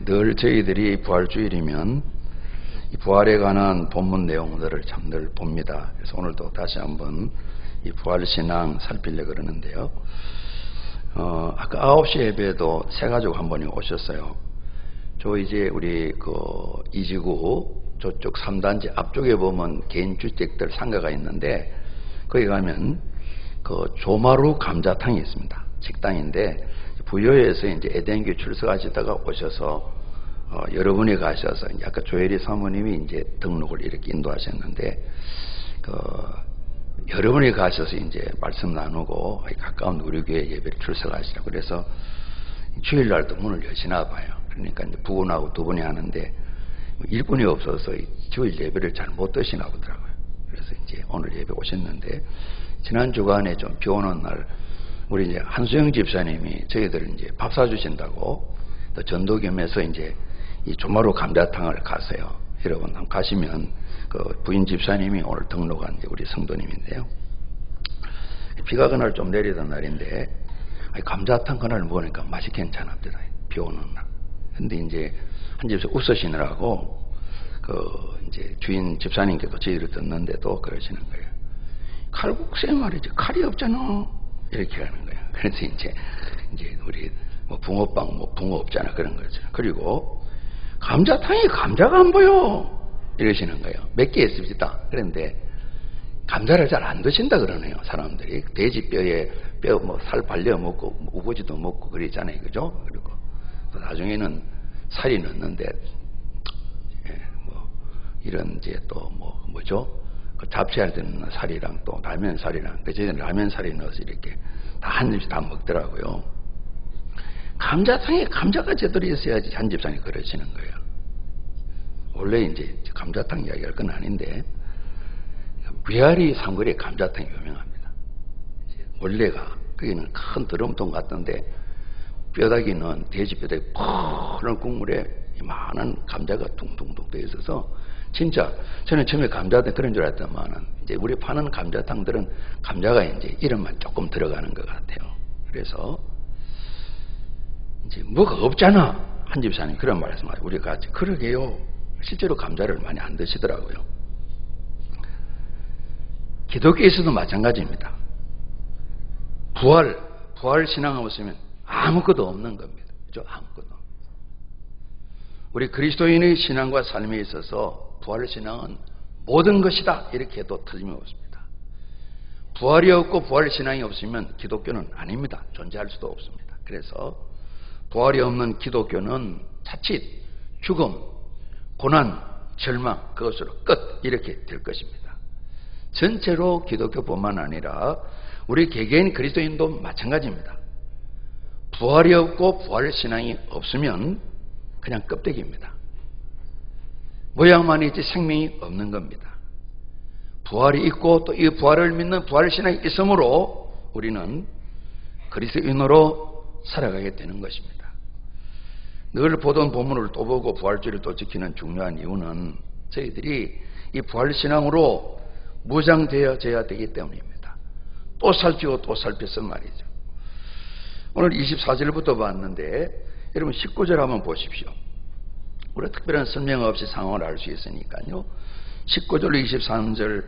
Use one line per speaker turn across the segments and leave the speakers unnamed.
늘 저희들이 부활주일이면 이 부활에 관한 본문 내용들을 참 늘 봅니다. 그래서 오늘도 다시 한번 이 부활신앙 살피려고 그러는데요. 아까 9시 예배에도 세 가족 한 분이 오셨어요. 저 이제 우리 이지구 저쪽 3단지 앞쪽에 보면 개인주택들 상가가 있는데 거기 가면 조마루 감자탕이 있습니다. 식당인데 부여에서 이제 에덴교 출석하시다가 오셔서 여러분이 가셔서 아까 조혜리 사모님이 이제 등록을 이렇게 인도하셨는데 여러분이 가셔서 이제 말씀 나누고 가까운 우리 교회 예배를 출석하시라고 그래서 주일날도 문을 여시나 봐요. 그러니까 이제 부군하고 두 분이 하는데 일꾼이 없어서 주일 예배를 잘 못 드시나 보더라고요. 그래서 이제 오늘 예배 오셨는데 지난 주간에 좀 비 오는 날 우리 이제 한수영 집사님이 저희들 이제 밥 사주신다고 또 전도겸에서 이제 이 조마루 감자탕을 가세요. 여러분 한번 가시면 부인 집사님이 오늘 등록한 이제 우리 성도님인데요. 비가 그날 좀 내리던 날인데 감자탕 그날 먹으니까 맛이 괜찮았더라. 비 오는 날. 근데 이제 한 집에서 웃으시느라고 이제 주인 집사님께도 저희를 듣는데도 그러시는 거예요. 칼국수에 말이지 칼이 없잖아. 이렇게 하는 거예요. 그래서 이제 우리 붕어빵 붕어 없잖아 그런 거죠. 그리고 감자탕에 감자가 안 보여. 이러시는 거예요. 몇 개 있습니다. 그런데 감자를 잘 안 드신다 그러네요. 사람들이 돼지 뼈에 살 발려 먹고 우거지도 먹고 그러잖아요. 그죠? 그리고 또 나중에는 살이 넣는데 이런 이제 또 뭐죠? 잡채할 때 넣는 살이랑 또 라면 살이랑 저희는 라면 살이 넣어서 이렇게 다 한 입씩 다 먹더라고요. 감자탕에 감자가 제대로 있어야지 한 집사님 그러시는 거예요. 원래 이제 감자탕 이야기할 건 아닌데 위아리 상거리에 감자탕이 유명합니다. 원래가 거기는 큰 드럼통 같던데 뼈다귀 넣은 돼지 뼈다귀 푸른 국물에 많은 감자가 둥둥둥 떠 있어서 진짜 저는 처음에 감자탕 그런 줄 알았더만은 이제 우리 파는 감자탕들은 감자가 이제 이름만 조금 들어가는 것 같아요. 그래서 이제 뭐가 없잖아. 한 집사님 그런 말씀하시고 우리가 같이 그러게요. 실제로 감자를 많이 안 드시더라고요. 기독교에서도 마찬가지입니다. 부활 신앙 없으면 아무것도 없는 겁니다. 그죠? 아무것도. 우리 그리스도인의 신앙과 삶에 있어서 부활 신앙은 모든 것이다. 이렇게 해도 틀림없습니다. 부활이 없고 부활 신앙이 없으면 기독교는 아닙니다. 존재할 수도 없습니다. 그래서 부활이 없는 기독교는 자칫 죽음, 고난, 절망 그것으로 끝 이렇게 될 것입니다. 전체로 기독교뿐만 아니라 우리 개개인 그리스도인도 마찬가지입니다. 부활이 없고 부활 신앙이 없으면 그냥 껍데기입니다. 모양만 있지 생명이 없는 겁니다. 부활이 있고 또 이 부활을 믿는 부활 신앙이 있으므로 우리는 그리스도인으로 살아가게 되는 것입니다. 늘 보던 본문을 또 보고 부활주의를 또 지키는 중요한 이유는 저희들이 이 부활신앙으로 무장되어져야 되기 때문입니다. 또 살피고 또 살폈단 말이죠. 오늘 24절부터 봤는데 여러분 19절 한번 보십시오. 우리가 특별한 설명 없이 상황을 알 수 있으니까요. 19절 23절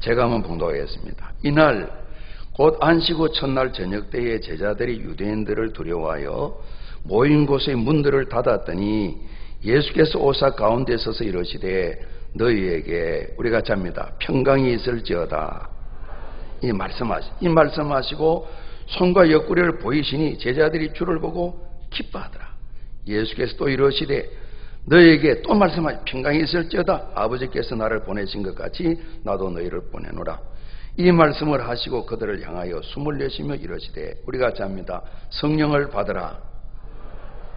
제가 한번 봉독하겠습니다. 이날 곧 안식 후 첫날 저녁 때에 제자들이 유대인들을 두려워하여 모인 곳의 문들을 닫았더니 예수께서 오사 가운데 서서 이르시되 너희에게 우리 같이 합니다. 평강이 있을지어다. 이 말씀하시고 손과 옆구리를 보이시니 제자들이 주를 보고 기뻐하더라. 예수께서 또 이르시되 너희에게 또 말씀하시 평강이 있을지어다. 아버지께서 나를 보내신 것 같이 나도 너희를 보내노라. 이 말씀을 하시고 그들을 향하여 숨을 내쉬며 이르시되 우리 같이 합니다. 성령을 받으라.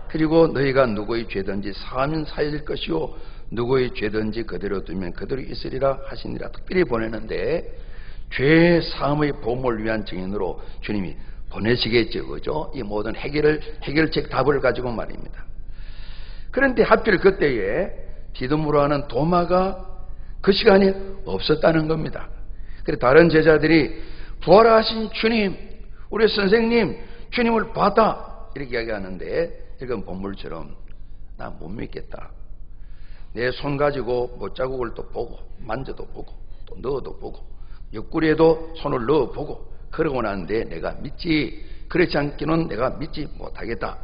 그리고 너희가 누구의 죄든지 사하면 사해질 것이요 누구의 죄든지 그대로 두면 그대로 있으리라 하시니라. 특별히 보내는데 죄 사함의 보험을 위한 증인으로 주님이 보내시겠죠. 그죠? 이 모든 해결책 답을 가지고 말입니다. 그런데 하필 그때에 디두모로 하는 도마가 그 시간에 없었다는 겁니다. 그래서 다른 제자들이 부활하신 주님, 우리 선생님, 주님을 봤다 이렇게 이야기하는데 이건 본물처럼 나 못 믿겠다. 내 손 가지고 못자국을 또 보고 만져도 보고 또 넣어도 보고 옆구리에도 손을 넣어보고 그러고 나는데 내가 믿지, 그렇지 않기는 내가 믿지 못하겠다.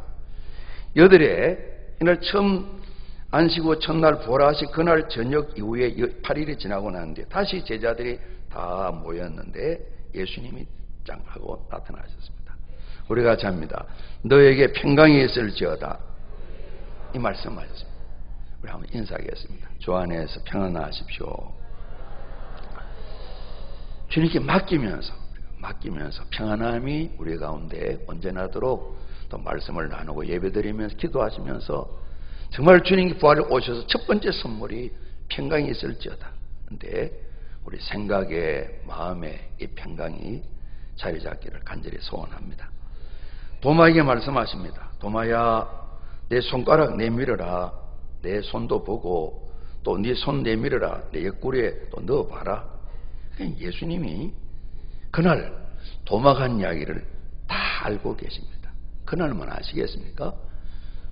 여들에 이날 처음 안식후 첫날 부활하신 그날 저녁 이후에 8일이 지나고 나는데 다시 제자들이 다 모였는데 예수님이 짱 하고 나타나셨습니다. 우리가 같이 합니다. 너에게 평강이 있을지어다. 이 말씀하셨습니다. 우리 한번 인사하겠습니다. 주 안에서 평안하십시오. 주님께 맡기면서 평안함이 우리 가운데 언제나도록 또 말씀을 나누고 예배드리면서 기도하시면서 정말 주님께 부활을 오셔서 첫 번째 선물이 평강이 있을지어다. 근데 우리 생각에 마음에 이 평강이 자리 잡기를 간절히 소원합니다. 도마에게 말씀하십니다. 도마야, 내 손가락 내밀어라. 내 손도 보고 또 네 손 내밀어라. 내 옆구리에 또 넣어봐라. 예수님이 그날 도마가 한 이야기를 다 알고 계십니다. 그날만 아시겠습니까?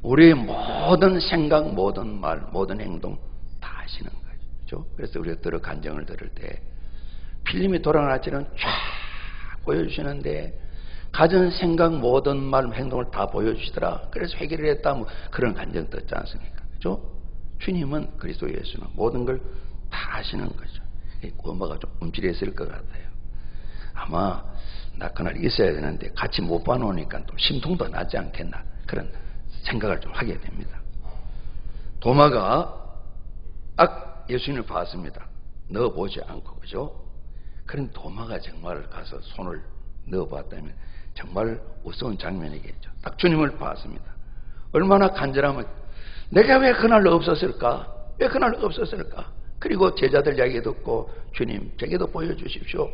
우리의 모든 생각, 모든 말, 모든 행동 다 아시는 거죠. 그래서 우리가 들어 간증을 들을 때 필름이 돌아가지는 쫙 보여주시는데 가진 생각, 모든 말, 행동을 다 보여주시더라. 그래서 회개를 했다. 뭐 그런 간증 듣지 않습니까? 그죠? 주님은 그리스도 예수는 모든 걸 다 아시는 거죠. 엄마가 좀 움찔했을 것 같아요. 아마 나 그날 있어야 되는데 같이 못 봐놓으니까 또 심통도 나지 않겠나 그런 생각을 좀 하게 됩니다. 도마가 예수님을 봤습니다. 넣어보지 않고, 그죠? 그런 도마가 정말 가서 손을 넣어봤다면 정말 우스운 장면이겠죠. 딱 주님을 봤습니다. 얼마나 간절하면 내가 왜 그날 없었을까? 왜 그날 없었을까? 그리고 제자들 이야기 듣고 주님 제게도 보여주십시오.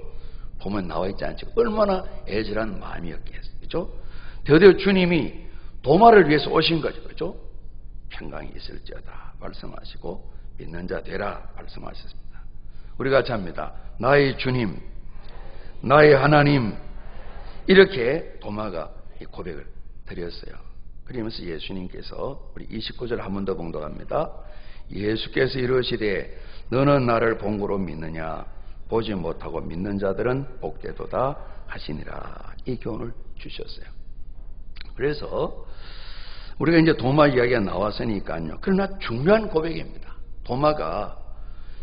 보면 나와 있지 않죠. 얼마나 애절한 마음이었겠어요. 그죠? 드디어 주님이 도마를 위해서 오신 거죠. 그죠? 평강이 있을지어다 말씀하시고 믿는 자 되라 말씀하셨습니다. 우리가 같이 합니다. 나의 주님, 나의 하나님, 이렇게 도마가 이 고백을 드렸어요. 그러면서 예수님께서 우리 29절 한 번 더 봉독합니다. 예수께서 이르시되 너는 나를 본 거로 믿느냐? 보지 못하고 믿는 자들은 복되도다 하시니라. 이 교훈을 주셨어요. 그래서 우리가 이제 도마 이야기가 나왔으니까요. 그러나 중요한 고백입니다. 도마가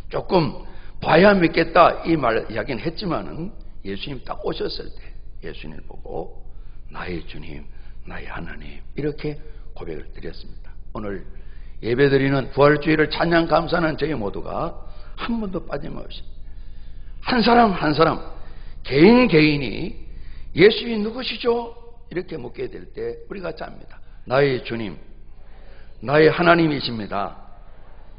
조금 봐야 믿겠다 이 말 이야기는 했지만은 예수님 딱 오셨을 때 예수님을 보고 나의 주님, 나의 하나님 이렇게 고백을 드렸습니다. 오늘 예배드리는 부활주의를 찬양 감사하는 저희 모두가 한 번도 빠짐없이 한 사람 한 사람 개인이 예수님이 누구시죠? 이렇게 묻게 될 때 우리가 같이 합니다. 나의 주님, 나의 하나님이십니다.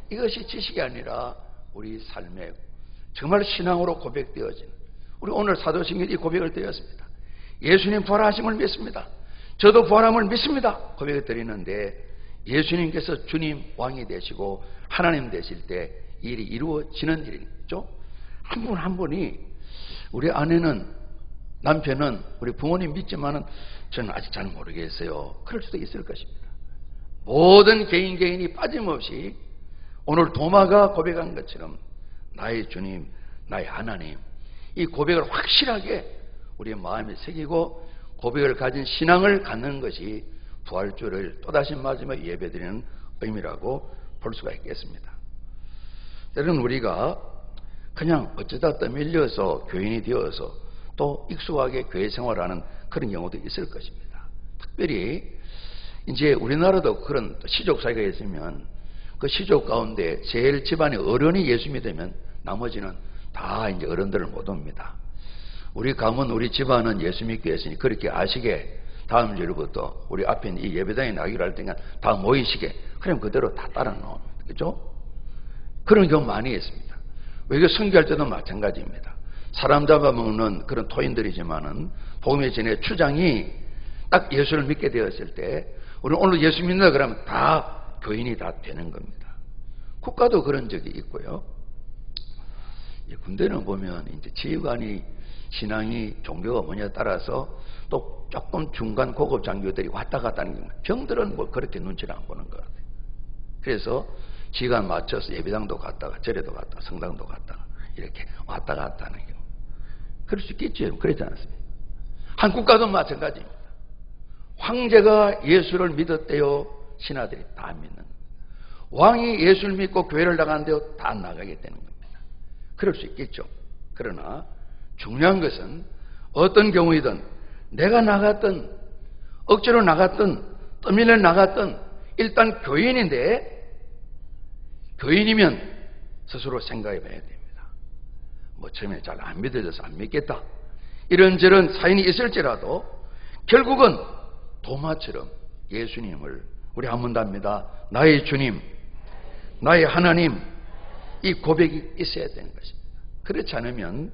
이것이 지식이 아니라 우리 삶에 정말 신앙으로 고백되어진 우리 오늘 사도신경 이 고백을 드렸습니다. 예수님 부활하심을 믿습니다. 저도 부활함을 믿습니다. 고백을 드리는데 예수님께서 주님 왕이 되시고 하나님 되실 때 일이 이루어지는 일이죠. 한 분 한 분이 우리 아내는 남편은 우리 부모님 믿지만은 저는 아직 잘 모르겠어요. 그럴 수도 있을 것입니다. 모든 개인이 빠짐없이 오늘 도마가 고백한 것처럼 나의 주님, 나의 하나님 이 고백을 확실하게 우리의 마음에 새기고 고백을 가진 신앙을 갖는 것이 부활주를 또다시 맞으며 예배드리는 의미라고 볼 수가 있겠습니다. 때로는 우리가 그냥 어쩌다 떠밀려서 교인이 되어서 또 익숙하게 교회 생활하는 그런 경우도 있을 것입니다. 특별히 이제 우리나라도 그런 시족 사회가 있으면 그 시족 가운데 제일 집안의 어른이 예수 믿으면 나머지는 다 이제 어른들을 못 옵니다. 우리 가문, 우리 집안은 예수 믿고 했으니 그렇게 아시게 다음 주부터 우리 앞에 이 예배당에 나기로 할 때가 다 모이시게 그럼 그대로 다 따라 나옵니다. 그죠? 그런 경우 많이 있습니다. 이게 선교할 때도 마찬가지입니다. 사람 잡아먹는 그런 토인들이지만은 복음의 전에 추장이 딱 예수를 믿게 되었을 때 우리는 오늘 예수 믿는다 그러면 다 교인이 다 되는 겁니다. 국가도 그런 적이 있고요. 군대는 보면 이제 지휘관이 신앙이 종교가 뭐냐에 따라서 또 조금 중간 고급 장교들이 왔다 갔다 하는 겁니다. 병들은 뭐 그렇게 눈치를 안 보는 것 같아요. 그래서 시간 맞춰서 예배당도 갔다가 절에도 갔다가 성당도 갔다가 이렇게 왔다 갔다 하는 경우. 그럴 수 있겠죠. 여러분. 그렇지 않습니까? 한국가도 마찬가지입니다. 황제가 예수를 믿었대요. 신하들이 다 믿는 겁니다. 왕이 예수를 믿고 교회를 나가는데요. 다 나가게 되는 겁니다. 그럴 수 있겠죠. 그러나 중요한 것은 어떤 경우이든 내가 나갔든 억지로 나갔든 떠밀려 나갔든 일단 교인인데 교인이면 스스로 생각해 봐야 됩니다. 뭐 처음에 잘 안 믿어져서 안 믿겠다. 이런저런 사연이 있을지라도 결국은 도마처럼 예수님을 우리 한 번 더 합니다. 나의 주님, 나의 하나님, 이 고백이 있어야 되는 것입니다. 그렇지 않으면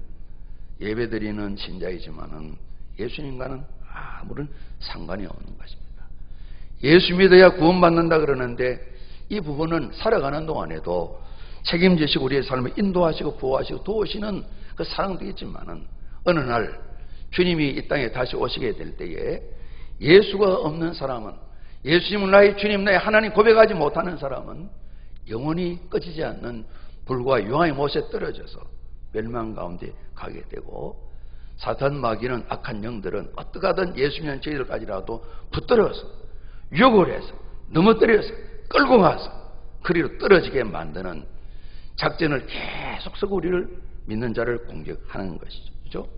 예배드리는 신자이지만은 예수님과는 아무런 상관이 없는 것입니다. 예수 믿어야 구원받는다 그러는데 이 부분은 살아가는 동안에도 책임지시고 우리의 삶을 인도하시고 보호하시고 도우시는 그 사랑도 있지만은 어느 날 주님이 이 땅에 다시 오시게 될 때에 예수가 없는 사람은, 예수님은 나의 주님, 나의 하나님 고백하지 못하는 사람은 영원히 꺼지지 않는 불과 유황의 못에 떨어져서 멸망 가운데 가게 되고, 사탄 마귀는 악한 영들은 어떻게 하든 예수 믿는 저희들까지라도 붙들어서 유혹을 해서 넘어뜨려서 끌고 가서 그리로 떨어지게 만드는 작전을 계속 쓰고 우리를 믿는 자를 공격하는 것이죠. 그렇죠?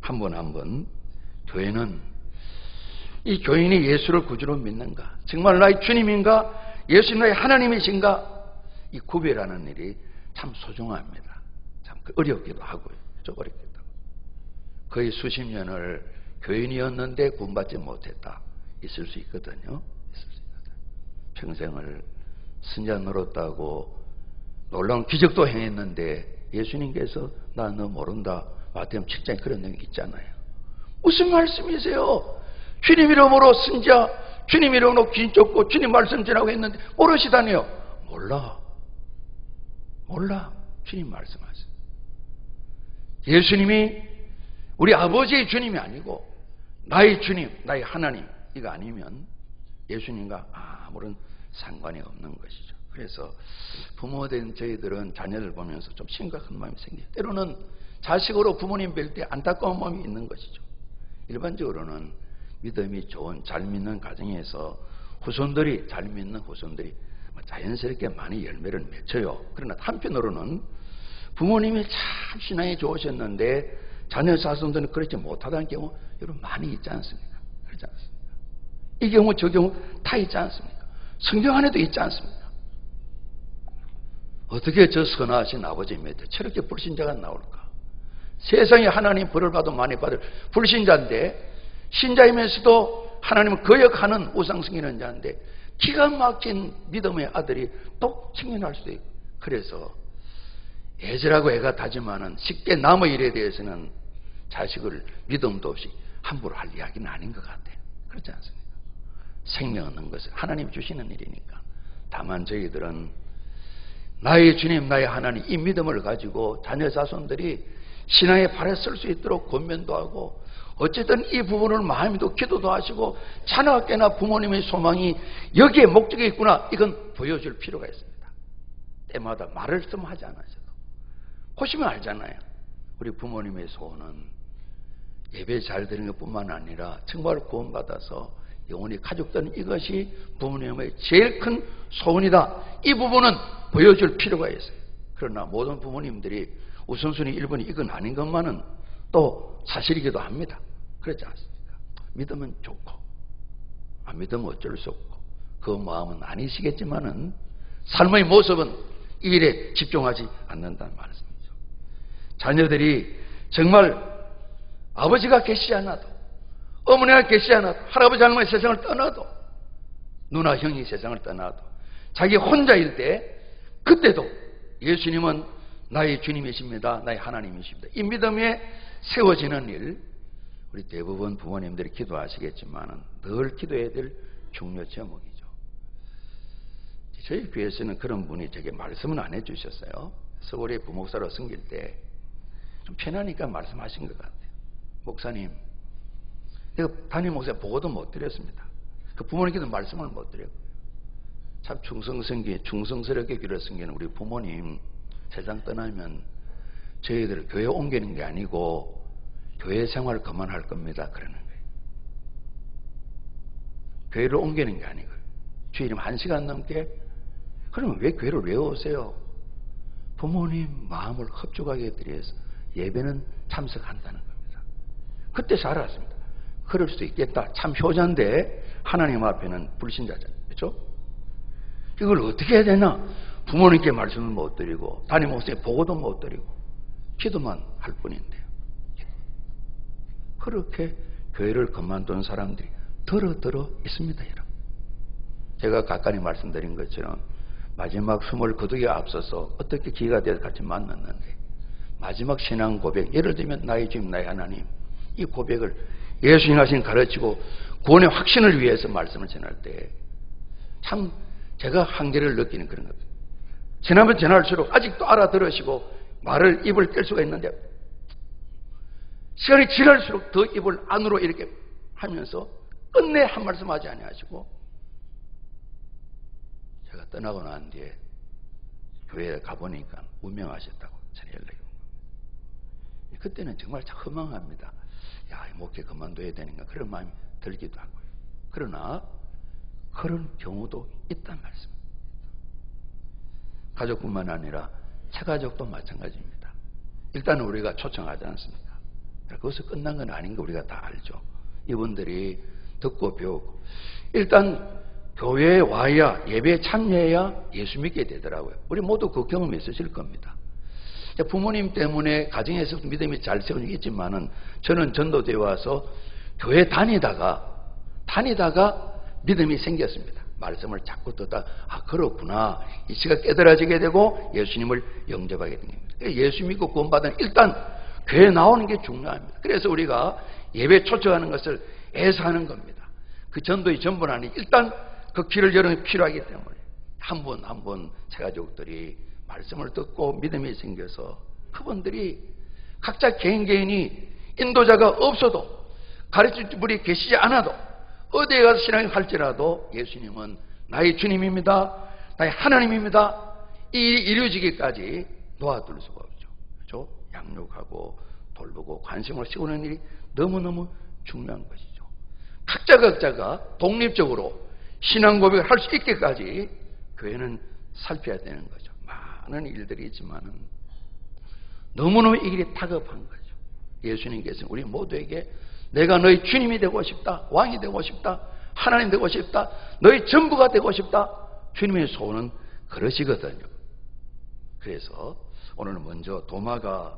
한 번 한 번 교회는 이 교인이 예수를 구주로 믿는가, 정말 나의 주님인가, 예수님 나의 하나님이신가, 이 구별하는 일이 참 소중합니다. 참 어렵기도 하고요. 좀 어렵기도 하고. 거의 수십 년을 교인이었는데 구원받지 못했다. 있을 수 있거든요. 있을 수 있거든요. 평생을 선자 노릇하고 놀라운 기적도 행했는데 예수님께서 나 너 모른다. 마태복음 7장에 그런 내용이 있잖아요. 무슨 말씀이세요? 주님 이름으로 선자, 주님 이름으로 귀 쫓고 주님 말씀 전하고 했는데 모르시다니요. 몰라. 주님 말씀하세요. 예수님이 우리 아버지의 주님이 아니고 나의 주님, 나의 하나님 이거 아니면 예수님과 아무런 상관이 없는 것이죠. 그래서 부모된 저희들은 자녀들 보면서 좀 심각한 마음이 생겨요. 때로는 자식으로 부모님 뵐 때 안타까운 마음이 있는 것이죠. 일반적으로는 믿음이 좋은 잘 믿는 가정에서 후손들이, 잘 믿는 후손들이 자연스럽게 많이 열매를 맺어요. 그러나 한편으로는 부모님이 참 신앙이 좋으셨는데 자녀 자손들은 그렇지 못하다는 경우 여러분 많이 있지 않습니까? 그렇지 않습니까? 이 경우 저 경우 다 있지 않습니까? 성경 안에도 있지 않습니까? 어떻게 저 선하신 아버지 밑에 저렇게 불신자가 나올까? 세상에 하나님 벌을 받아 많이 받을 불신자인데, 신자이면서도 하나님을 거역하는 우상 승리는 자인데 기가 막힌 믿음의 아들이 또 승리할 수도 있고, 그래서 애절하고 애가 다지만은 쉽게 남의 일에 대해서는 자식을 믿음도 없이 함부로 할 이야기는 아닌 것 같아요. 그렇지 않습니까? 생명 얻는 것은 하나님이 주시는 일이니까. 다만 저희들은 나의 주님, 나의 하나님 이 믿음을 가지고 자녀 자손들이 신앙의 발에 설 수 있도록 권면도 하고, 어쨌든 이 부분을 마음에도 기도도 하시고 자녀에게나 부모님의 소망이 여기에 목적이 있구나, 이건 보여줄 필요가 있습니다. 때마다 말을 좀 하지 않아서도 보시면 알잖아요. 우리 부모님의 소원은 예배 잘 드리는 것뿐만 아니라 정말 구원받아서 영원히 가족들은 이것이 부모님의 제일 큰 소원이다. 이 부분은 보여줄 필요가 있어요. 그러나 모든 부모님들이 우선순위 1번이 이건 아닌 것만은 또 사실이기도 합니다. 그렇지 않습니까? 믿으면 좋고 안 믿으면 어쩔 수 없고, 그 마음은 아니시겠지만은 삶의 모습은 이 일에 집중하지 않는다는 말씀이죠. 자녀들이 정말 아버지가 계시지 않아도, 어머니가 계시지 않아도, 할아버지 할머니 세상을 떠나도, 누나 형이 세상을 떠나도 자기 혼자일 때, 그때도 예수님은 나의 주님이십니다, 나의 하나님이십니다, 이 믿음에 세워지는 일, 우리 대부분 부모님들이 기도하시겠지만 늘 기도해야 될 중요 제목이죠. 저희 교회에서는 그런 분이 제게 말씀은 안 해주셨어요. 서울에 부목사로 섬길 때 좀 편하니까 말씀하신 것 같아요. 목사님, 내가 담임 목사 보고도 못 드렸습니다. 그 부모님께도 말씀을 못 드렸고요. 참 충성스럽게 교회를 섬기는 우리 부모님 세상 떠나면 저희들을 교회 옮기는 게 아니고 교회 생활 그만할 겁니다. 그러는 거예요. 교회를 옮기는 게 아니고요. 주일이면 1시간 넘게? 그러면 왜 교회를 왜 오세요? 부모님 마음을 흡족하게 드려서 예배는 참석한다는 겁니다. 그때 잘 알았습니다. 그럴 수도 있겠다. 참 효자인데 하나님 앞에는 불신자잖아요. 그렇죠? 이걸 어떻게 해야 되나? 부모님께 말씀을 못 드리고 담임 목사님 보고도 못 드리고 기도만 할 뿐인데요. 그렇게 교회를 그만둔 사람들이 더러 있습니다. 여러분. 제가 가까이 말씀드린 것처럼 마지막 숨을 거두기에 앞서서 어떻게 기회가 돼서 같이 만났는데 마지막 신앙 고백, 예를 들면 나의 주님 나의 하나님, 이 고백을 예수님 하신 가르치고 구원의 확신을 위해서 말씀을 전할 때 참 제가 한계를 느끼는 그런 겁니다. 지나면 지날수록 아직도 알아들으시고 말을 입을 뗄 수가 있는데 시간이 지날수록 더 입을 안으로 이렇게 하면서 끝내 한 말씀 하지 아니하시고 제가 떠나고 난 뒤에 교회에 가보니까 운명하셨다고 전에 연락이 온 겁니다. 그때는 정말 참 허망합니다. 야, 목회 그만둬야 되는가 그런 마음이 들기도 하고요. 그러나 그런 경우도 있단 말씀입니다. 가족뿐만 아니라 체가족도 마찬가지입니다. 일단 우리가 초청하지 않습니까? 그것이 끝난 건 아닌 거 우리가 다 알죠. 이분들이 듣고 배우고 일단 교회에 와야 예배에 참여해야 예수 믿게 되더라고요. 우리 모두 그 경험이 있으실 겁니다. 부모님 때문에 가정에서 믿음이 잘 세운 적이 있지만은 저는 전도대에 와서 교회 다니다가 믿음이 생겼습니다. 말씀을 자꾸 듣다 그렇구나. 이치가 깨달아지게 되고 예수님을 영접하게 된 겁니다. 예수 믿고 구원받은 일단 교회에 나오는 게 중요합니다. 그래서 우리가 예배 초청하는 것을 애써 하는 겁니다. 그 전도의 전부는 아니 일단 그 길을 여는 게 필요하기 때문에 한 분 한 분 제가족들이 말씀을 듣고 믿음이 생겨서 그분들이 각자 개인이 인도자가 없어도 가르칠 분이 계시지 않아도 어디에 가서 신앙을 할지라도 예수님은 나의 주님입니다. 나의 하나님입니다. 이 이루어지기까지 놓아둘 수가 없죠. 그렇죠? 양육하고 돌보고 관심을 씌우는 일이 너무너무 중요한 것이죠. 각자가 독립적으로 신앙 고백을 할 수 있게까지 교회는 살펴야 되는 거죠. 많은 일들이 있지만은 너무너무 이 길이 다급한 거죠. 예수님께서는 우리 모두에게 내가 너희 주님이 되고 싶다. 왕이 되고 싶다. 하나님 되고 싶다. 너희 전부가 되고 싶다. 주님의 소원은 그러시거든요. 그래서 오늘 먼저 도마가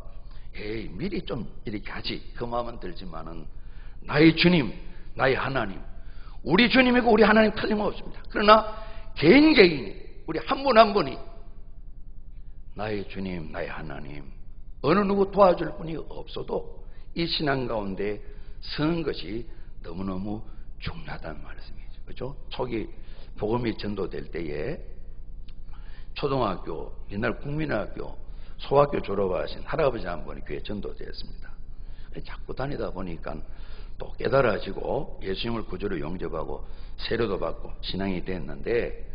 미리 좀 이렇게 하지 그 마음은 들지만은 나의 주님, 나의 하나님, 우리 주님이고 우리 하나님 틀림없습니다. 그러나 개인이 우리 한 분 한 분이 나의 주님, 나의 하나님 어느 누구 도와줄 분이 없어도 이 신앙 가운데 서는 것이 너무너무 중요하다는 말씀이죠. 그렇죠? 초기 복음이 전도될 때에 초등학교, 옛날 국민학교, 소학교 졸업하신 할아버지 한 분이 교회 전도되었습니다. 자꾸 다니다 보니까 또 깨달아지고 예수님을 구주로 영접하고 세례도 받고 신앙이 됐는데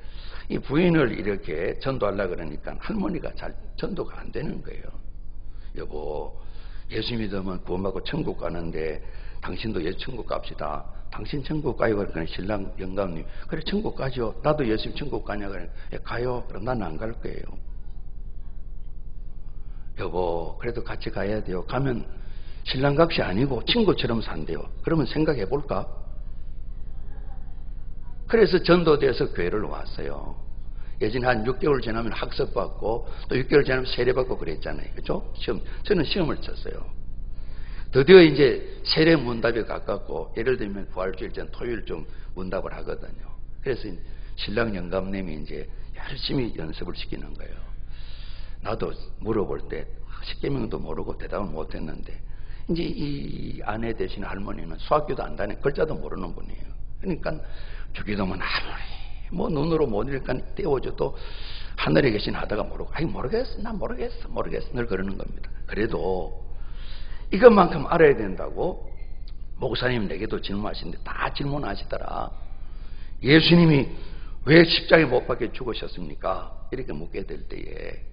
이 부인을 이렇게 전도하려고 그러니까 할머니가 잘 전도가 안 되는 거예요. 여보, 예수 믿으면 구원받고 천국 가는데 당신도 천국 갑시다. 당신 천국 가요. 그러니까 신랑 영감님 그래 천국 가죠. 나도 예수님 천국 가냐 그래 가요. 그럼 난 안 갈 거예요. 여보 그래도 같이 가야 돼요. 가면 신랑각시 아니고 친구처럼 산대요. 그러면 생각해 볼까? 그래서 전도돼서 교회를 왔어요. 예전에 한 6개월 지나면 학습받고 또 6개월 지나면 세례받고 그랬잖아요. 그렇죠? 저는 시험을 쳤어요. 드디어 이제 세례 문답에 가깝고 예를 들면 부활주일 전 토요일쯤 문답을 하거든요. 그래서 신랑 영감님이 이제 열심히 연습을 시키는 거예요. 나도 물어볼 때 10개명도 모르고 대답을 못했는데 이제 이 아내 되신 할머니는 수학교도 안 다니고 글자도 모르는 분이에요. 그러니까 주기도문 아무리 뭐 눈으로 못 읽으니까 떼워줘도 하늘에 계신 하다가 모르고 모르겠어 난 모르겠어 늘 그러는 겁니다. 그래도 이것만큼 알아야 된다고 목사님 내게도 질문하시는데 다 질문하시더라. 예수님이 왜 십자가에 못 박혀 죽으셨습니까? 이렇게 묻게 될 때에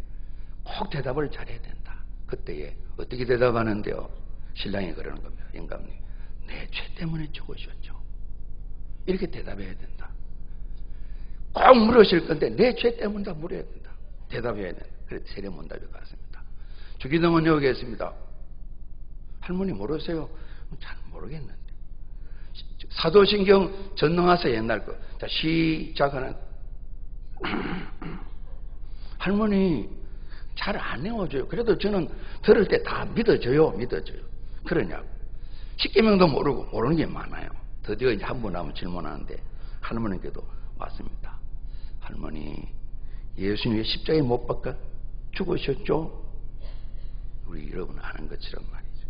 꼭 대답을 잘해야 된다. 그때에 어떻게 대답하는데요? 신랑이 그러는 겁니다. 영감님, 내 죄 때문에 죽으셨죠. 이렇게 대답해야 된다. 꼭 물으실 건데 내 죄 때문이다 물어야 된다. 대답해야 된다. 그래서 세례문답이 같습니다. 주기도문 여기 있습니다. 할머니 모르세요? 잘 모르겠는데. 사도신경 전능하사 옛날 거. 자, 시작하는. 할머니 잘 안 외워줘요. 그래도 저는 들을 때 다 믿어줘요. 그러냐고. 십계명도 모르고 모르는 게 많아요. 드디어 이제 한 분 하면 질문하는데 할머니께도 왔습니다. 할머니, 예수님이 십자가에 못 박혀 죽으셨죠? 우리 여러분 아는 것처럼 말이죠.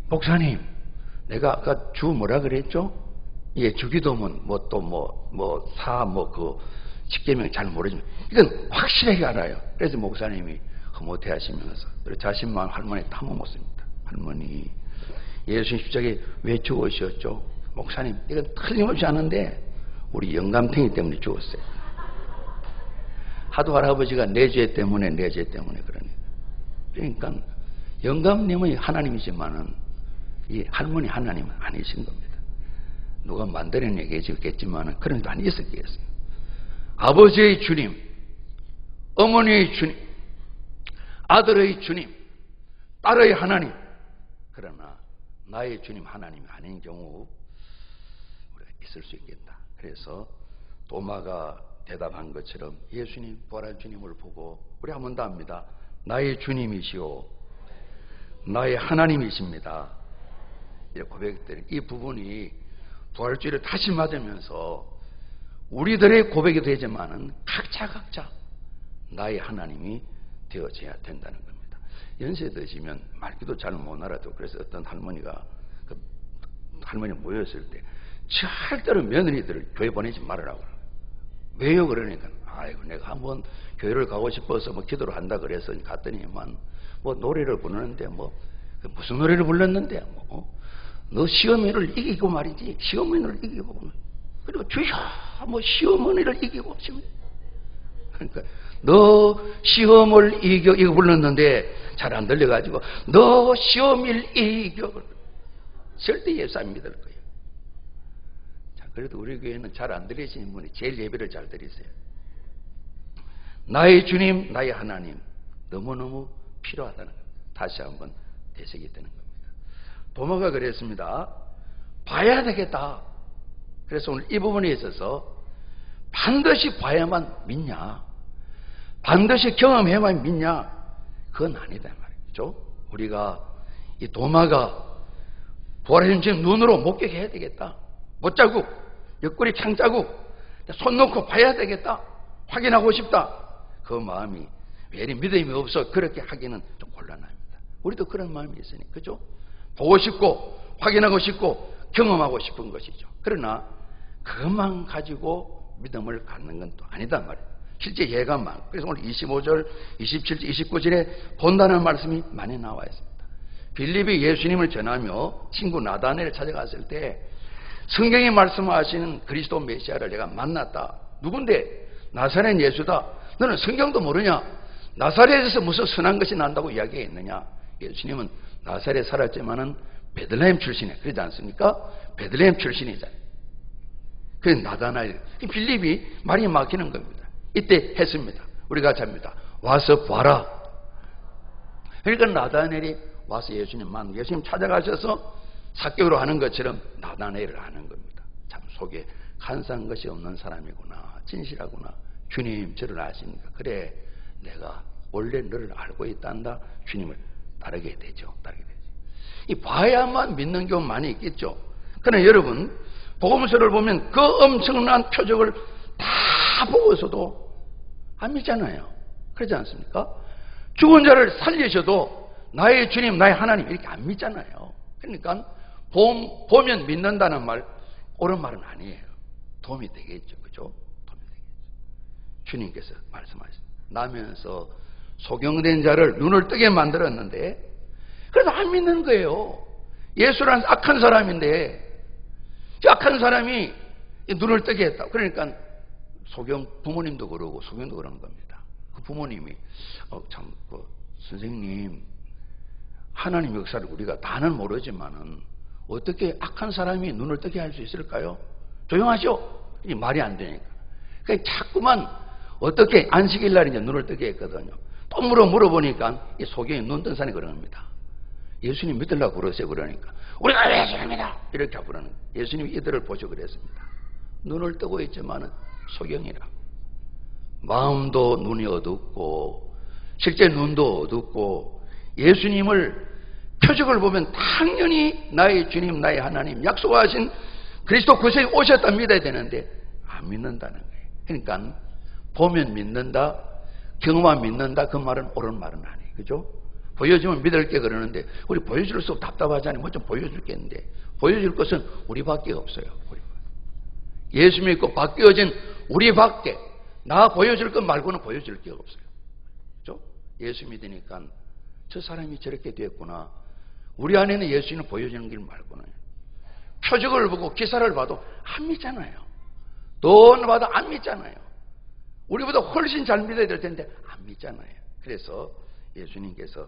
목사님, 내가 아까 주 뭐라 그랬죠? 예, 주기도문 그 십계명 잘 모르지만 이건 확실하게 알아요. 그래서 목사님이 흐뭇해하시면서 자신만 할머니 탐험 묻습니다. 할머니, 예수님 십자가에 왜 죽으셨죠? 목사님, 이건 틀림없이 아는데 우리 영감탱이 때문에 죽었어요. 하도 할아버지가 내 죄 때문에 그러네. 그러니까 영감님의 하나님이지만은 이 할머니 하나님은 아니신 겁니다. 누가 만들어낸 얘기겠지만은 그런 게 안 있었겠어요. 아버지의 주님, 어머니의 주님, 아들의 주님, 딸의 하나님. 그러나 나의 주님 하나님이 아닌 경우 우리가 있을 수 있겠다. 그래서 도마가 대답한 것처럼 예수님, 부활한 주님을 보고 우리 한 번 더 합니다. 나의 주님이시오, 나의 하나님이십니다. 이렇게 고백했더니 이 부분이 부활주의를 다시 맞으면서 우리들의 고백이 되지만은 각자 나의 하나님이 되어져야 된다는 겁니다. 연세 드시면 말기도 잘 못 알아도 그래서 어떤 할머니가 할머니 모였을 때 절대로 며느리들을 교회 보내지 말으라고. 왜요? 그러니까 아이고 내가 한번 교회를 가고 싶어서 기도를 한다 그래서 갔더니만 노래를 부르는데 무슨 노래를 불렀는데 너 시어머니를 이기고 말이지. 시어머니를 이기고 그리고 주여 시어머니를 이기고 그러니까 너 시어머니를 이겨 불렀는데 잘 안 들려가지고 너 시어머니를 이겨. 절대 예수 안 믿을 거예요. 자, 그래도 우리 교회는 잘 안 들리시는 분이 제일 예배를 잘 드리세요. 나의 주님, 나의 하나님 너무너무 필요하다는 겁니다. 다시 한번 되새기 되는 겁니다. 도마가 그랬습니다. 봐야 되겠다. 그래서 오늘 이 부분에 있어서 반드시 봐야만 믿냐, 반드시 경험해야만 믿냐, 그건 아니다 말이죠. 우리가 이 도마가 부활하신 주님 눈으로 목격해야 되겠다. 못자국, 옆구리 창자국, 손 놓고 봐야 되겠다. 확인하고 싶다. 그 마음이 왜 믿음이 없어 그렇게 하기는 좀 곤란합니다. 우리도 그런 마음이 있으니, 그죠? 보고 싶고 확인하고 싶고 경험하고 싶은 것이죠. 그러나 그것만 가지고 믿음을 갖는 건 또 아니다 말이에요. 실제 예감만. 그래서 오늘 25절, 27절, 29절에 본다는 말씀이 많이 나와 있습니다. 빌립이 예수님을 전하며 친구 나다나엘을 찾아갔을 때 성경이 말씀하시는 그리스도 메시아를 내가 만났다. 누군데? 나사렛 예수다. 너는 성경도 모르냐? 나사렛에서 무슨 선한 것이 난다고 이야기했느냐? 예수님은 나사렛에 살았지만은 베들레헴 출신이에요. 그러지 않습니까? 베들레헴 출신이잖아요. 그래서 나다나엘, 빌립이 말이 막히는 겁니다. 이때 했습니다. 우리가 잡니다. 와서 봐라. 그러니까 나다나엘이 와서 예수님 만나고 예수님 찾아가셔서 사격으로 하는 것처럼 나다나엘을 하는 겁니다. 참 속에 간사한 것이 없는 사람이구나, 진실하구나. 주님 저를 아시니까 그래 내가 원래 너를 알고 있단다. 주님을 따르게 되죠. 이 봐야만 믿는 경우 많이 있겠죠. 그러나 여러분 복음서를 보면 그 엄청난 표적을 다 보고서도 안 믿잖아요. 그렇지 않습니까? 죽은 자를 살리셔도 나의 주님, 나의 하나님 이렇게 안 믿잖아요. 그러니까 보면 믿는다는 말 옳은 말은 아니에요. 도움이 되겠죠. 그죠? 도움이 되겠죠. 주님께서 말씀하셨습니다. 나면서 소경된 자를 눈을 뜨게 만들었는데 그래도 안 믿는 거예요. 예수란 악한 사람인데 악한 사람이 눈을 뜨게 했다. 그러니까 소경 부모님도 그러고 소경도 그런 겁니다. 그 부모님이 선생님, 하나님 역사를 우리가 다는 모르지만은 어떻게 악한 사람이 눈을 뜨게 할 수 있을까요? 조용하시오. 이 말이 안 되니까. 그러니까 자꾸만 어떻게 안식일 날 이제 눈을 뜨게 했거든요. 또 물어보니까 이 소경이 눈 뜬 사람이 그런 겁니다. 예수님 믿으려고 그러세요. 그러니까 우리가 예수님이다 이렇게 부르는 거예요. 예수님이 이들을 보시고 그랬습니다. 눈을 뜨고 있지만은 소경이라. 마음도 눈이 어둡고 실제 눈도 어둡고 예수님을 표적을 보면 당연히 나의 주님, 나의 하나님, 약속하신 그리스도 구세에 오셨다 믿어야 되는데 안 믿는다는 거예요. 그러니까 보면 믿는다, 경험하면 믿는다, 그 말은 옳은 말은 아니에요. 그죠? 보여주면 믿을게 그러는데 우리 보여줄 수 없고 답답하잖아요. 뭐 좀 보여줄 게 있는데 보여줄 것은 우리밖에 없어요. 예수 믿고 바뀌어진 우리밖에 나 보여줄 것 말고는 보여줄 게 없어요. 그죠? 예수 믿으니까 저 사람이 저렇게 됐구나. 우리 안에는 예수님을 보여주는 길 말고는 표적을 보고 기사를 봐도 안 믿잖아요. 돈 봐도 안 믿잖아요. 우리보다 훨씬 잘 믿어야 될 텐데 안 믿잖아요. 그래서 예수님께서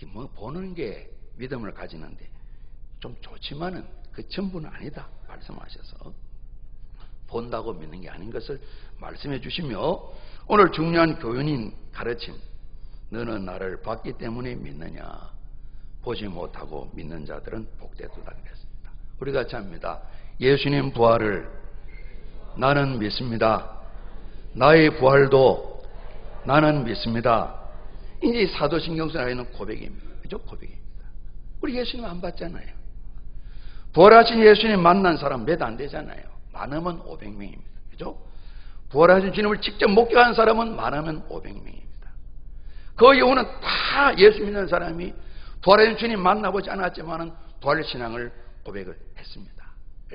뭐 보는 게 믿음을 가지는데 좀 좋지만은 그 전부는 아니다 말씀하셔서 본다고 믿는 게 아닌 것을 말씀해 주시며 오늘 중요한 교훈인 가르침, 너는 나를 봤기 때문에 믿느냐, 보지 못하고 믿는 자들은 복되도다 그랬습니다. 우리 같이 합니다. 예수님 부활을 나는 믿습니다. 나의 부활도 나는 믿습니다. 이제 사도신경서에 있는 고백입니다. 그죠? 고백입니다. 우리 예수님 안 봤잖아요. 부활하신 예수님 만난 사람 몇 안 되잖아요. 많으면 500명입니다. 그죠? 부활하신 주님을 직접 목격한 사람은 많으면 500명입니다. 그 이후는 다 예수 믿는 사람이 부활하신 주님 만나보지 않았지만은 부활 신앙을 고백을 했습니다.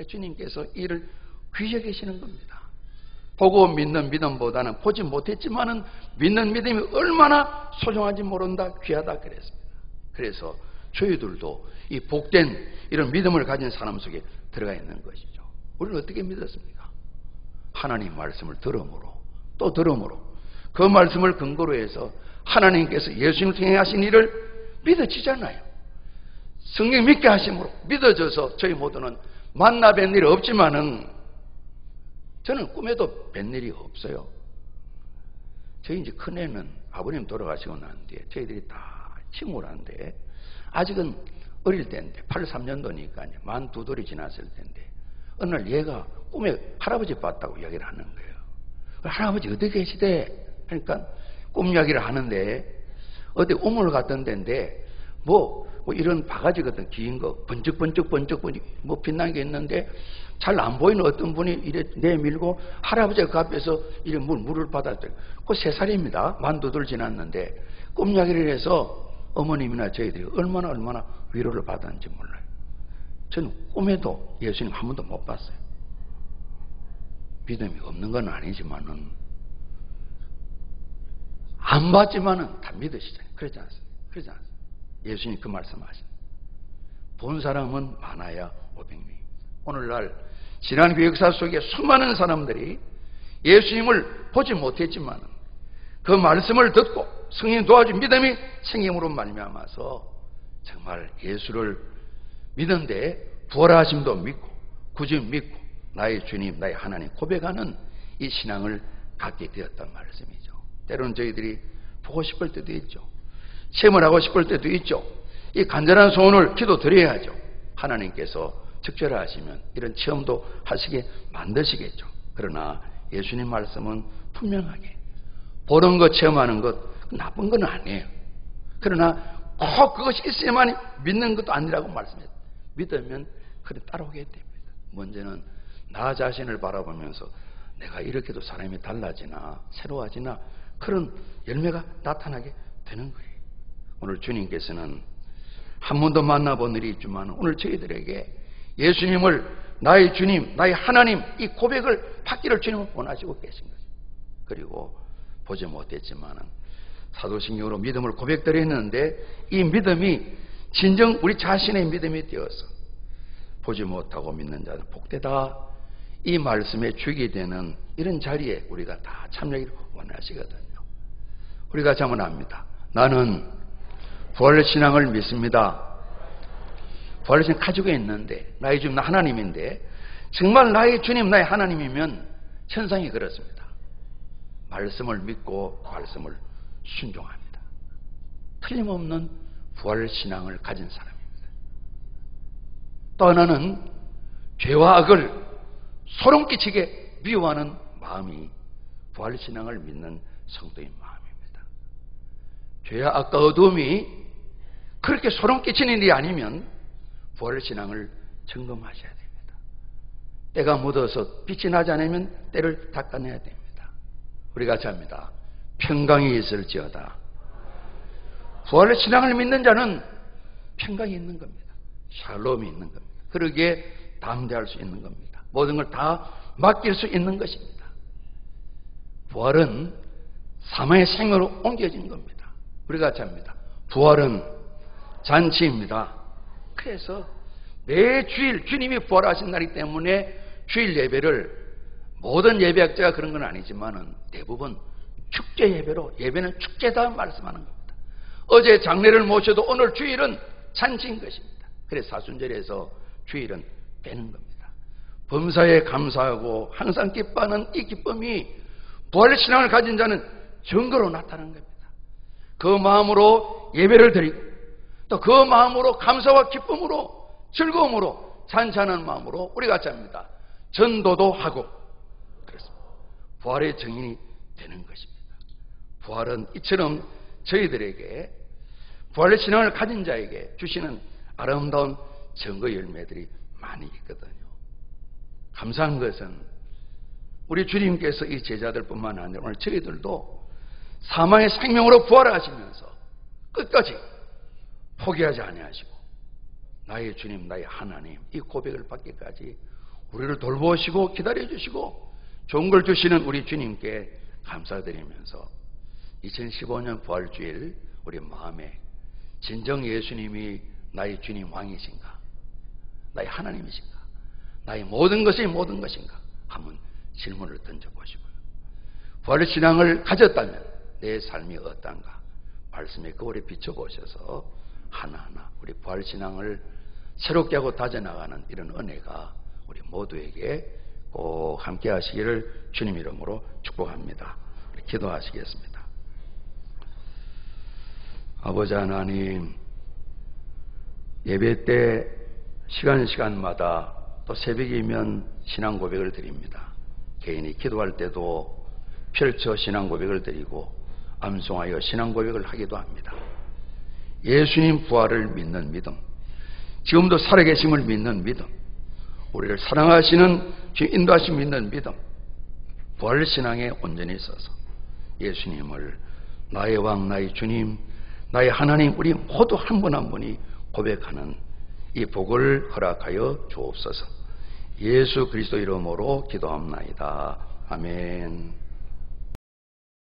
주님께서 이를 귀여기시는 겁니다. 보고 믿는 믿음보다는 보지 못했지만은 믿는 믿음이 얼마나 소중한지 모른다, 귀하다 그랬습니다. 그래서 저희들도 이 복된 이런 믿음을 가진 사람 속에 들어가 있는 것이죠. 우리는 어떻게 믿었습니까? 하나님 말씀을 들음으로 또 들음으로 그 말씀을 근거로 해서 하나님께서 예수님을 통해 하신 일을 믿어지잖아요. 성령 믿게 하심으로 믿어져서 저희 모두는 만나 뵌 일이 없지만은 저는 꿈에도 뵌 일이 없어요. 저희 이제 큰애는 아버님 돌아가시고 난 뒤에 저희들이 다 친구란데 아직은 어릴 때인데 83년도니까 만 2돌이 지났을 때인데 어느 날 얘가 꿈에 할아버지 봤다고 이야기를 하는 거예요. 할아버지 어디 계시대? 그러니까 꿈 이야기를 하는데 어디 우물 같은 데인데 뭐 이런 바가지 같은 긴 거 번쩍번쩍 뭐 빛난 게 있는데 잘 안 보이는 어떤 분이 이래 내밀고 할아버지가 그 앞에서 이래 물을 받았대요. 그 3살입니다. 만 2돌 지났는데 꿈 이야기를 해서 어머님이나 저희들이 얼마나 위로를 받았는지 몰라요. 저는 꿈에도 예수님 한 번도 못 봤어요. 믿음이 없는 건 아니지만은 안 봤지만은 다 믿으시잖아요. 그러지 않습니까? 그러지 않습니까? 예수님 그 말씀하신 본 사람은 많아야 500명. 오늘날 지난 그 역사 속에 수많은 사람들이 예수님을 보지 못했지만 그 말씀을 듣고 성령 도와준 믿음이 생김으로 말미암아서 정말 예수를 믿는데 부활하심도 믿고 구주 믿고 나의 주님 나의 하나님 고백하는 이 신앙을 갖게 되었단 말씀이죠. 때로는 저희들이 보고 싶을 때도 있죠. 체험을 하고 싶을 때도 있죠. 이 간절한 소원을 기도드려야죠. 하나님께서 적절하시면 이런 체험도 하시게 만드시겠죠. 그러나 예수님 말씀은 분명하게 보는 것, 체험하는 것 나쁜 건 아니에요. 그러나 꼭 그것이 있어야만 믿는 것도 아니라고 말씀해요. 믿으면 그래 따라오게 됩니다. 먼저는 나 자신을 바라보면서 내가 이렇게도 사람이 달라지나 새로워지나 그런 열매가 나타나게 되는 거예요. 오늘 주님께서는 한 번도 만나본 일이 있지만 오늘 저희들에게 예수님을 나의 주님, 나의 하나님 이 고백을 받기를 주님은 원하시고 계신 거죠. 그리고 보지 못했지만 사도신경으로 믿음을 고백드렸는데 이 믿음이 진정 우리 자신의 믿음이 되어서 보지 못하고 믿는 자는 복되다. 이 말씀에 주게 되는 이런 자리에 우리가 다 참여하기를 원하시거든요. 우리가 자문합니다. 나는 부활신앙을 믿습니다. 부활신앙 가지고 있는데 나의 주님 하나님인데 정말 나의 주님 나의 하나님이면 천상이 그렇습니다. 말씀을 믿고 말씀을 순종합니다. 틀림없는 부활신앙을 가진 사람입니다. 또 하나는 죄와 악을 소름 끼치게 미워하는 마음이 부활신앙을 믿는 성도의 마음입니다. 죄와 악과 어둠이 그렇게 소름 끼치는 일이 아니면 부활신앙을 점검하셔야 됩니다. 때가 묻어서 빛이 나지 않으면 때를 닦아내야 됩니다. 우리 같이 합니다. 평강이 있을지어다. 부활신앙을 믿는 자는 평강이 있는 겁니다. 샬롬이 있는 겁니다. 그러기에 담대할 수 있는 겁니다. 모든 걸 다 맡길 수 있는 것입니다. 부활은 사망의 생명으로 옮겨진 겁니다. 우리 같이 합니다. 부활은 잔치입니다. 그래서 매 주일 주님이 부활하신 날이기 때문에 주일 예배를 모든 예배학자가 그런 건 아니지만은 대부분 축제 예배로 예배는 축제다 말씀하는 겁니다. 어제 장례를 모셔도 오늘 주일은 잔치인 것입니다. 그래서 사순절에서 주일은 빼는 겁니다. 범사에 감사하고 항상 기뻐하는 이 기쁨이 부활신앙을 가진 자는 증거로 나타나는 겁니다. 그 마음으로 예배를 드리고 또 그 마음으로 감사와 기쁨으로 즐거움으로 잔치하는 마음으로 우리 같이 합니다. 전도도 하고 그렇습니다. 부활의 증인이 되는 것입니다. 부활은 이처럼 저희들에게 부활의 신앙을 가진 자에게 주시는 아름다운 증거 열매들이 많이 있거든요. 감사한 것은 우리 주님께서 이 제자들뿐만 아니라 오늘 저희들도 사망의 생명으로 부활하시면서 끝까지 포기하지 아니하시고 나의 주님 나의 하나님 이 고백을 받기까지 우리를 돌보시고 기다려주시고 좋은 걸 주시는 우리 주님께 감사드리면서 2015년 부활주일 우리 마음에 진정 예수님이 나의 주님 왕이신가 나의 하나님이신가 나의 모든 것이 모든 것인가 한번 질문을 던져보시고요. 부활의 신앙을 가졌다면 내 삶이 어떤가 말씀의 거울에 비춰보셔서 하나하나 우리 부활의 신앙을 새롭게 하고 다져나가는 이런 은혜가 우리 모두에게 꼭 함께 하시기를 주님 이름으로 축복합니다. 우리 기도하시겠습니다. 아버지 하나님, 예배 때 시간마다 또 새벽이면 신앙 고백을 드립니다. 개인이 기도할 때도 펼쳐 신앙 고백을 드리고 암송하여 신앙 고백을 하기도 합니다. 예수님 부활을 믿는 믿음, 지금도 살아계심을 믿는 믿음, 우리를 사랑하시는 주님 인도하심 믿는 믿음, 부활신앙에 온전히 있어서 예수님을 나의 왕, 나의 주님, 나의 하나님, 우리 모두 한 분 한 분이 고백하는 이 복을 허락하여 주옵소서. 예수 그리스도 이름으로 기도합나이다. 아멘.